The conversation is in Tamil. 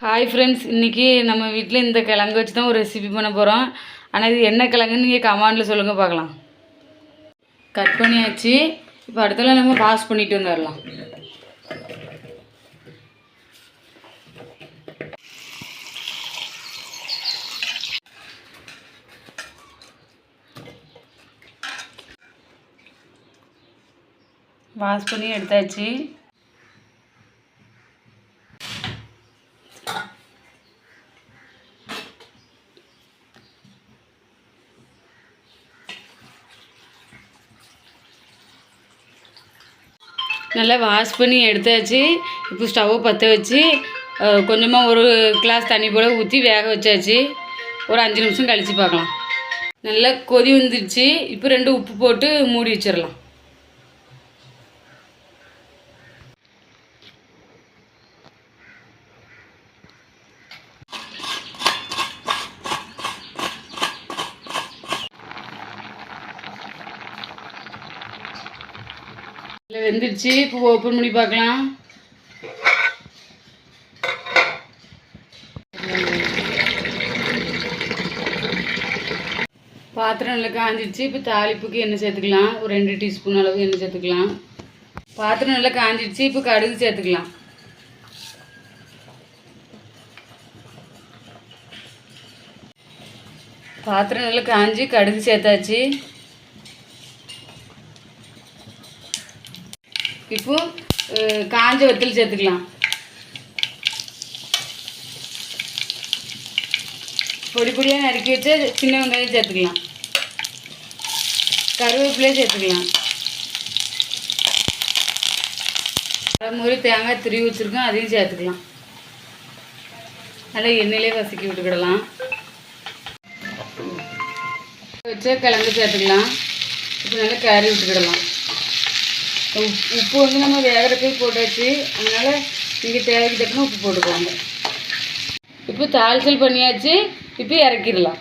ஹாய் ஃப்ரெண்ட்ஸ், இன்றைக்கி நம்ம வீட்டில் இந்த கிழங்கு வச்சு தான் ஒரு ரெசிபி பண்ண போகிறோம். ஆனால் இது என்ன கிழங்குன்னு நீங்கள் கமெண்டில் சொல்லுங்கள் பார்க்கலாம். கட் பண்ணியாச்சு. இப்போ அடுத்தலாம் நம்ம வாஷ் பண்ணிட்டு வந்துடலாம். வாஷ் பண்ணி எடுத்தாச்சு. நல்லா வாஷ் பண்ணி எடுத்தாச்சு. இப்போ ஸ்டவ்வை பற்ற வச்சு கொஞ்சமாக ஒரு கிளாஸ் தண்ணி போல் ஊற்றி வேக வச்சாச்சு. ஒரு 5 நிமிஷம் கழித்து பார்க்கலாம். நல்லா கொதி வந்துடுச்சு. இப்போ 2 உப்பு போட்டு மூடி வச்சிடலாம். இல்லை வெந்துடுச்சு. இப்போ ஓப்பன் பண்ணி பார்க்கலாம். பாத்திரம் நல்லா காஞ்சிடுச்சு. இப்போ தாளிப்புக்கு எண்ணெய் சேர்த்துக்கலாம். ஒரு 2 டீஸ்பூன் அளவு எண்ணெய் சேர்த்துக்கலாம். பாத்திரம் நல்லா காஞ்சிடுச்சு. இப்போ கடுகு சேர்த்துக்கலாம். பாத்திரம் நல்லா காஞ்சி கடுகு சேர்த்தாச்சு. இப்போ காஞ்ச வத்தல் சேர்த்துக்கலாம். பொடி பொடியாக நறுக்கி வச்சு சின்ன வெங்காயம் சேர்த்துக்கலாம். கருவேப்பிலையே சேர்த்துக்கலாம். முறை தேங்காய் துருவி வச்சுருக்கோம், அதையும் சேர்த்துக்கலாம். நல்லா எண்ணெயிலே வதக்கி விட்டுக்கிடலாம். வச்சா கிழங்கு சேர்த்துக்கலாம். இப்போ நல்லா கறி விட்டுக்கிடலாம். உப்பு வந்து நம்ம வேகிறதுக்கு போட்டாச்சு. அதனால் நீங்கள் தேவைக்கு தக்கன உப்பு போட்டுக்கோங்க. இப்போ தாளிச்சல் பண்ணியாச்சு. இப்போ இறக்கிடலாம்.